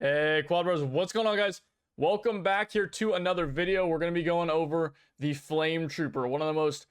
Hey, Quad Bros, what's going on, guys? Welcome back here to another video. We're going to be going over the Flametrooper, one of the most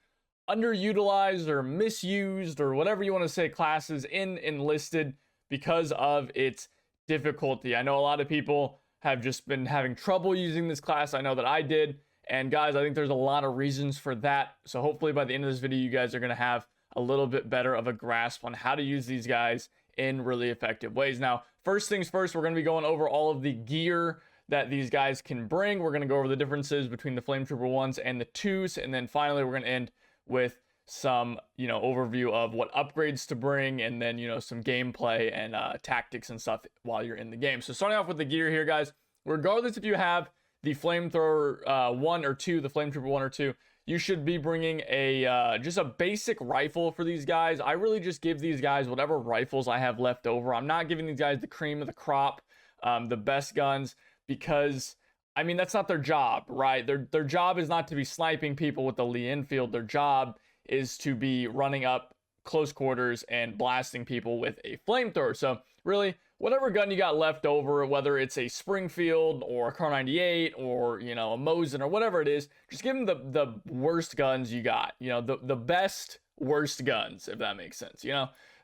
underutilized or misused or whatever you want to say classes in Enlisted because of its difficulty. I know a lot of people have just been having trouble using this class. I know that I did. And guys, I think there's a lot of reasons for that. So hopefully by the end of this video, you guys are going to have a little bit better of a grasp on how to use these guys in really effective ways. Now, first things first, we're going to be going over all of the gear that these guys can bring. We're going to go over the differences between the Flametrooper 1s and the 2s. And then finally, we're going to end with some, overview of what upgrades to bring and then, some gameplay and tactics and stuff while you're in the game. So starting off with the gear here, guys, regardless if you have the Flamethrower 1 or 2, the Flametrooper 1 or 2, you should be bringing a just a basic rifle for these guys. I really just give these guys whatever rifles I have left over. I'm not giving these guys the cream of the crop, the best guns, because I mean that's not their job, right? Their job is not to be sniping people with the Lee Enfield. Their job is to be running up close quarters and blasting people with a flamethrower. So really, whatever gun you got left over, whether it's a Springfield or a Kar 98 or, a Mosin or whatever it is, just give them the worst guns you got, the best worst guns, if that makes sense.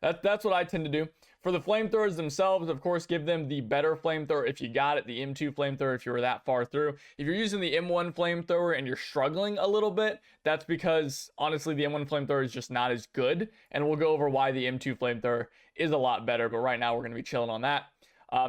That's what I tend to do. For the flamethrowers themselves, of course, give them the better flamethrower if you got it, the M2 flamethrower if you were that far through. If you're using the M1 flamethrower and you're struggling a little bit, that's because, honestly, the M1 flamethrower is just not as good, and we'll go over why the M2 flamethrower is a lot better, but right now we're going to be chilling on that.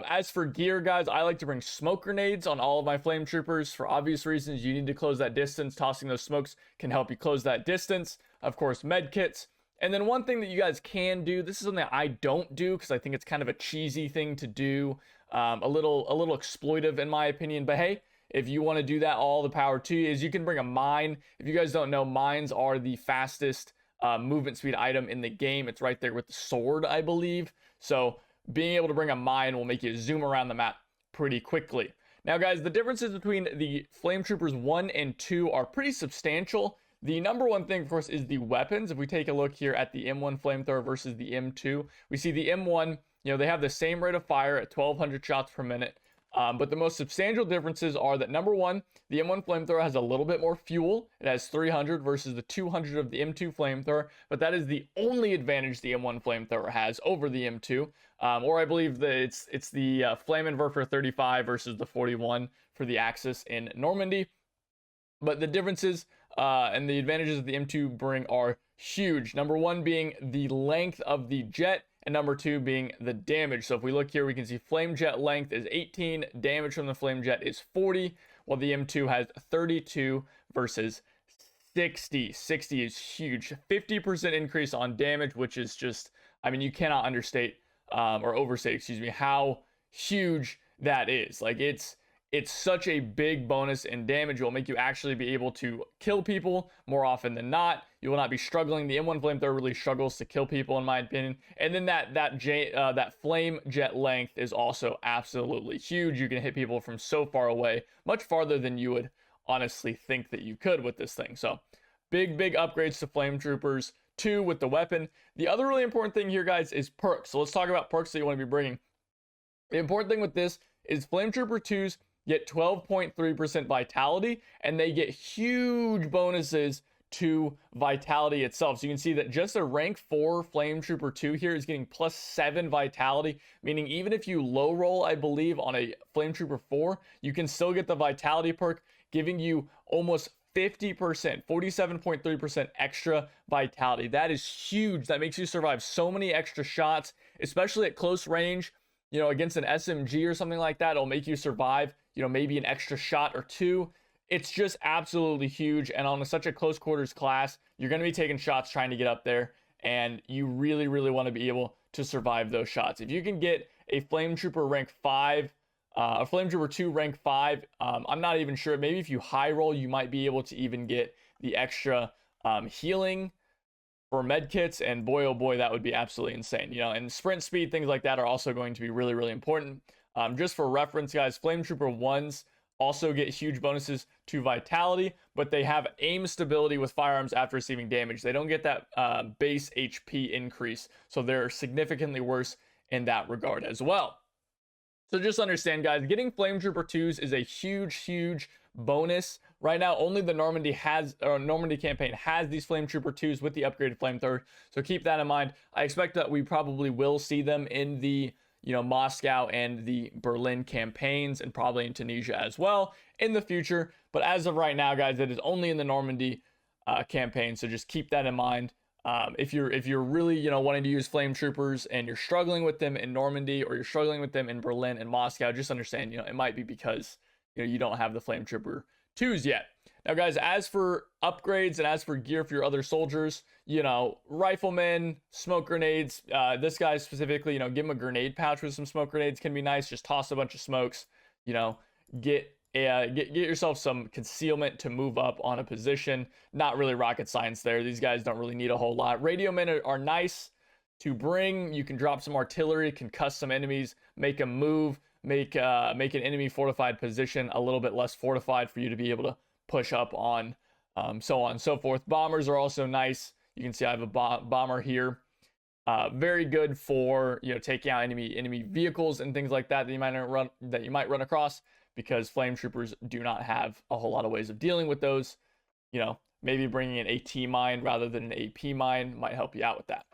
As for gear, guys, I like to bring smoke grenades on all of my flame troopers for obvious reasons. You need to close that distance. Tossing those smokes can help you close that distance. Of course, med kits. And then one thing that you guys can do, this is something I don't do because I think it's kind of a cheesy thing to do, a little exploitive in my opinion, but hey, if you want to do that, all the power to you. Is you can bring a mine. If you guys don't know, mines are the fastest movement speed item in the game. It's right there with the sword, I believe. So being able to bring a mine will make you zoom around the map pretty quickly. Now, guys, the differences between the Flametroopers 1 and 2 are pretty substantial. The number one thing, of course, is the weapons. If we take a look here at the M1 flamethrower versus the M2, we see the M1, they have the same rate of fire at 1,200 shots per minute. But the most substantial differences are that, number one, the M1 flamethrower has a little bit more fuel. It has 300 versus the 200 of the M2 flamethrower, but that is the only advantage the M1 flamethrower has over the M2. Or I believe that it's the Flammenwerfer 35 versus the 41 for the Axis in Normandy. But the differences and the advantages that the M2 bring are huge. Number one being the length of the jet, and number two being the damage. So if we look here, we can see flame jet length is 18, damage from the flame jet is 40, while the M2 has 32 versus 60. 60 is huge. 50% increase on damage, which is just, I mean, you cannot understate or overstate, excuse me, how huge that is. Like it's such a big bonus in damage. It will make you actually be able to kill people more often than not. You will not be struggling. The M1 flamethrower really struggles to kill people, in my opinion. And then that flame jet length is also absolutely huge. You can hit people from so far away, much farther than you would honestly think that you could with this thing. So big upgrades to flame troopers. 2 with the weapon. The other really important thing here, guys, is perks. So let's talk about perks that you want to be bringing. The important thing with this is flame trooper 2s get 12.3% vitality, and they get huge bonuses to vitality itself. So you can see that just a rank 4 Flame Trooper 2 here is getting +7 vitality, meaning even if you low roll, I believe, on a Flame Trooper 4, you can still get the vitality perk, giving you almost 50%, 47.3% extra vitality. That is huge. That makes you survive so many extra shots, especially at close range. Against an SMG or something like that, it'll make you survive, maybe an extra shot or two. It's just absolutely huge. And on such a close quarters class, you're going to be taking shots trying to get up there, and you really, really want to be able to survive those shots. If you can get a Flame Trooper rank 5, a Flame Trooper 2 rank 5, I'm not even sure. Maybe if you high roll, you might be able to even get the extra healing for med kits, and boy, oh boy, that would be absolutely insane. And sprint speed, things like that are also going to be really, really important. Just for reference, guys, Flame Trooper 1s also get huge bonuses to vitality, but they have aim stability with firearms after receiving damage. They don't get that base HP increase, so they're significantly worse in that regard as well. So just understand, guys, getting Flametrooper 2s is a huge bonus. Right now, only the Normandy campaign has these Flametrooper 2s with the upgraded flamethrower. So keep that in mind. I expect that we probably will see them in the Moscow and the Berlin campaigns, and probably in Tunisia as well in the future. But as of right now, guys, it is only in the Normandy campaign. So just keep that in mind. If you're really wanting to use Flametroopers and you're struggling with them in Normandy, or you're struggling with them in Berlin and Moscow, just understand it might be because you don't have the Flametrooper 2s yet. Now, guys, as for upgrades and as for gear for your other soldiers, riflemen, smoke grenades, this guy specifically, give him a grenade pouch with some smoke grenades can be nice. Just toss a bunch of smokes, get yourself some concealment to move up on a position. Not really rocket science there. These guys don't really need a whole lot. Radio men are nice to bring. You can drop some artillery, concuss some enemies, make them move, make an enemy fortified position a little bit less fortified for you to be able to push up on, so on and so forth. Bombers are also nice. You can see I have a bomber here. Very good for taking out enemy vehicles and things like that that you might run across, because Flametroopers do not have a whole lot of ways of dealing with those. Maybe bringing an AT mine rather than an AP mine might help you out with that.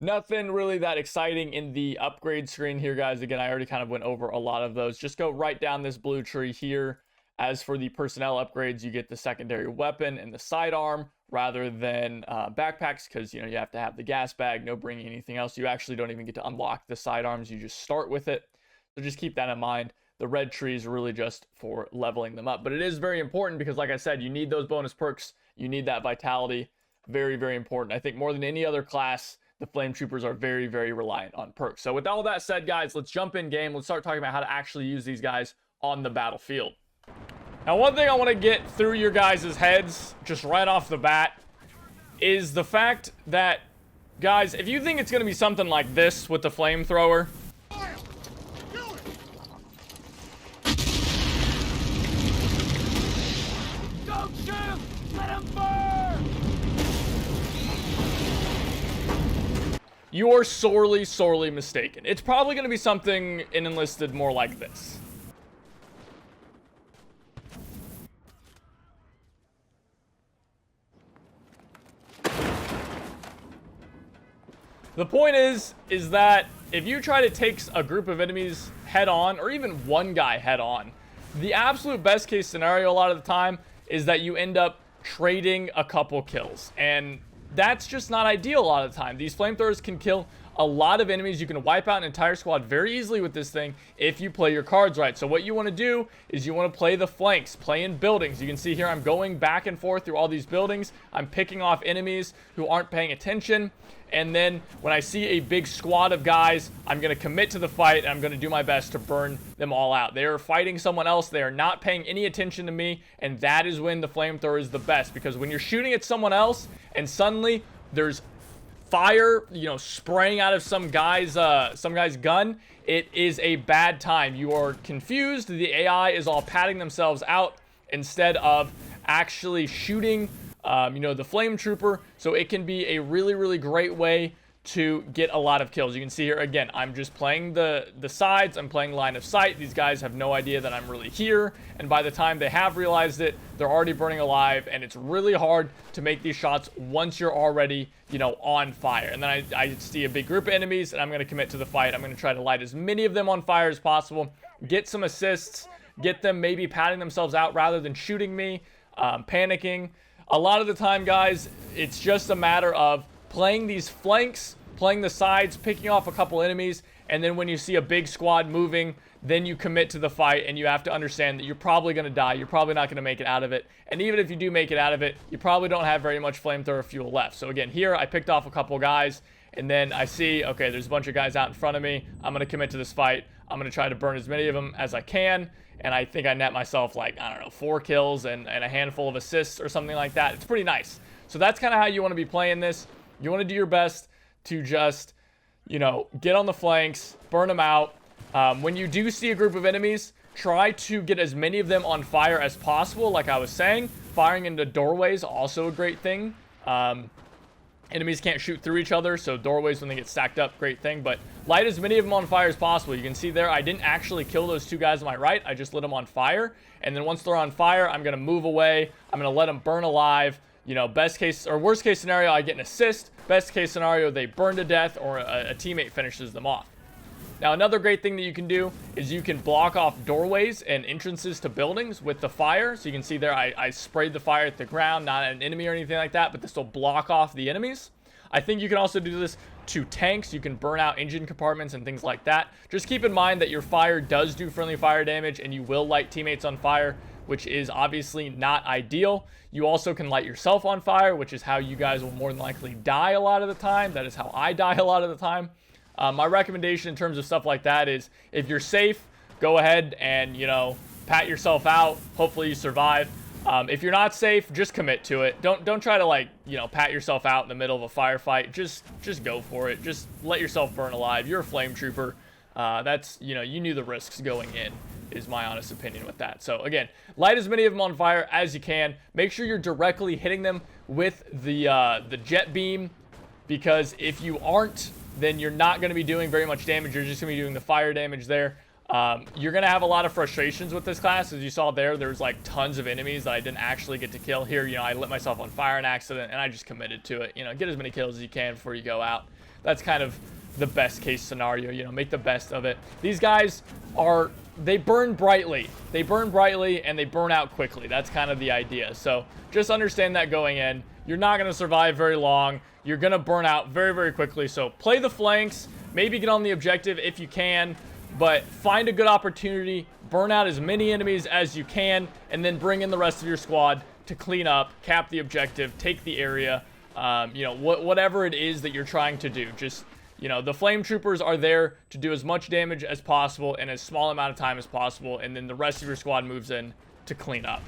Nothing really that exciting in the upgrade screen here, guys. Again, I already kind of went over a lot of those. Just go right down this blue tree here. As for the personnel upgrades, you get the secondary weapon and the sidearm rather than backpacks, because you have to have the gas bag. No bringing anything else. You actually don't even get to unlock the sidearms. You just start with it. So just keep that in mind. The red tree is really just for leveling them up, but it is very important because, like I said, you need those bonus perks. You need that vitality. Very important. I think more than any other class, the Flametroopers are very reliant on perks. So with all that said, guys, let's jump in game. Let's start talking about how to actually use these guys on the battlefield. Now, one thing I want to get through your guys' heads just right off the bat is the fact that, guys, if you think it's going to be something like this with the flamethrower, don't shoot! Let him burn! You are sorely mistaken. It's probably going to be something in Enlisted more like this. The point is that if you try to take a group of enemies head on, or even one guy head on, the absolute best case scenario a lot of the time is that you end up trading a couple kills. And that's just not ideal a lot of the time. These flamethrowers can kill a lot of enemies. You can wipe out an entire squad very easily with this thing if you play your cards right. So what you want to do is you want to play the flanks, play in buildings. You can see here I'm going back and forth through all these buildings. I'm picking off enemies who aren't paying attention. And then when I see a big squad of guys, I'm going to commit to the fight, and I'm going to do my best to burn them all out. They are fighting someone else. They are not paying any attention to me, and that is when the flamethrower is the best, because when you're shooting at someone else and suddenly there's fire, spraying out of some guy's gun, it is a bad time. You are confused. The AI is all patting themselves out instead of actually shooting the Flametrooper. So it can be a really great way to get a lot of kills. You can see here again, I'm just playing the sides. I'm playing line of sight. These guys have no idea that I'm really here, and by the time they have realized it, they're already burning alive, and it's really hard to make these shots once you're already on fire. And then I see a big group of enemies, and I'm going to commit to the fight. I'm going to try to light as many of them on fire as possible, get some assists, get them maybe patting themselves out rather than shooting me, panicking. A lot of the time, guys, it's just a matter of playing these flanks, playing the sides, picking off a couple enemies, and then when you see a big squad moving, then you commit to the fight, and you have to understand that you're probably going to die. You're probably not going to make it out of it. And even if you do make it out of it, you probably don't have very much flamethrower fuel left. So again, here I picked off a couple guys, and then I see, okay, there's a bunch of guys out in front of me. I'm going to commit to this fight. I'm going to try to burn as many of them as I can. And I think I net myself, like, I don't know, 4 kills and a handful of assists or something like that. It's pretty nice. So that's kind of how you want to be playing this. You want to do your best to just, get on the flanks, burn them out. When you do see a group of enemies, try to get as many of them on fire as possible. Like I was saying, firing into doorways, also a great thing. Enemies can't shoot through each other, so doorways when they get stacked up, great thing. But light as many of them on fire as possible. You can see there, I didn't actually kill those 2 guys on my right. I just lit them on fire. And then once they're on fire, I'm going to move away. I'm going to let them burn alive. You know, best case or worst case scenario, I get an assist. Best case scenario, they burn to death or a teammate finishes them off. Now, another great thing that you can do is you can block off doorways and entrances to buildings with the fire. So you can see there, I sprayed the fire at the ground, not at an enemy or anything like that, but this will block off the enemies. I think you can also do this to tanks. You can burn out engine compartments and things like that. Just keep in mind that your fire does do friendly fire damage and you will light teammates on fire, which is obviously not ideal. You also can light yourself on fire, which is how you guys will more than likely die a lot of the time. That is how I die a lot of the time. My recommendation in terms of stuff like that is if you're safe, go ahead and, you know, pat yourself out. Hopefully you survive. If you're not safe, just commit to it. Don't try to, like, you know, pat yourself out in the middle of a firefight. Just go for it. Just let yourself burn alive. You're a Flametrooper. That's, you know, you knew the risks going in, is my honest opinion with that. So again, light as many of them on fire as you can. Make sure you're directly hitting them with the jet beam, because if you aren't, then you're not going to be doing very much damage. You're just going to be doing the fire damage there. You're going to have a lot of frustrations with this class. As you saw there's like tons of enemies that I didn't actually get to kill. Here, you know, I lit myself on fire in accident and I just committed to it. You know, get as many kills as you can before you go out. That's kind of the best case scenario, you know, make the best of it. These guys they burn brightly. They burn brightly and they burn out quickly. That's kind of the idea. So just understand that going in. You're not going to survive very long. You're going to burn out very, very quickly. So play the flanks, maybe get on the objective if you can, but find a good opportunity, burn out as many enemies as you can, and then bring in the rest of your squad to clean up, cap the objective, take the area, you know, whatever it is that you're trying to do. Just, you know, the Flametroopers are there to do as much damage as possible in as small amount of time as possible, and then the rest of your squad moves in to clean up.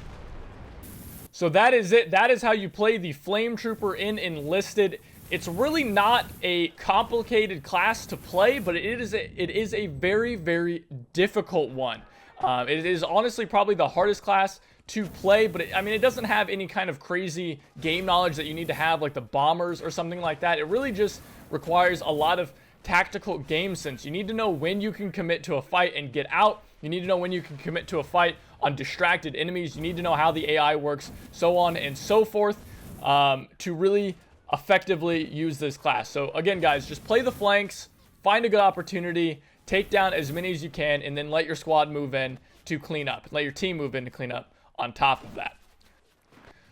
So that is it. That is how you play the Flametrooper in Enlisted. It's really not a complicated class to play, but it is a very, very difficult one. It is honestly probably the hardest class to play, but I mean, it doesn't have any kind of crazy game knowledge that you need to have, like the bombers or something like that. It really just requires a lot of tactical game sense. You need to know when you can commit to a fight and get out. You need to know when you can commit to a fight on distracted enemies. You need to know how the AI works, so on and so forth, to really effectively use this class. So again, guys, just play the flanks, find a good opportunity, take down as many as you can, and then let your squad move in to clean up. Let your team move in to clean up on top of that.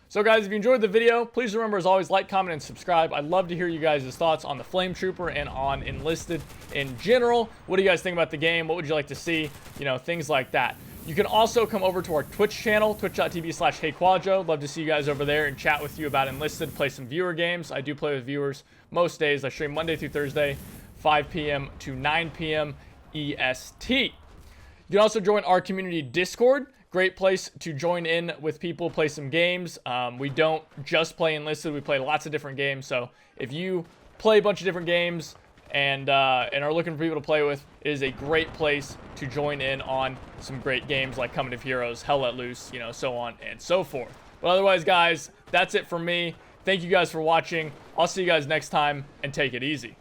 So guys, if you enjoyed the video, please remember, as always, like, comment, and subscribe. I'd love to hear you guys' thoughts on the Flametrooper and on Enlisted in general. What do you guys think about the game? What would you like to see? You know, things like that. You can also come over to our Twitch channel, twitch.tv/HeyQuadjo. Love to see you guys over there and chat with you about Enlisted, play some viewer games. I do play with viewers most days. I stream Monday through Thursday, 5 p.m. to 9 p.m. EST. You can also join our community Discord. Great place to join in with people, play some games. We don't just play Enlisted. We play lots of different games. So if you play a bunch of different games and are looking for people to play with, it is a great place to join in on some great games like Coming of Heroes, Hell Let Loose, you know, so on and so forth. But otherwise, guys, that's it for me. Thank you guys for watching. I'll see you guys next time, and take it easy.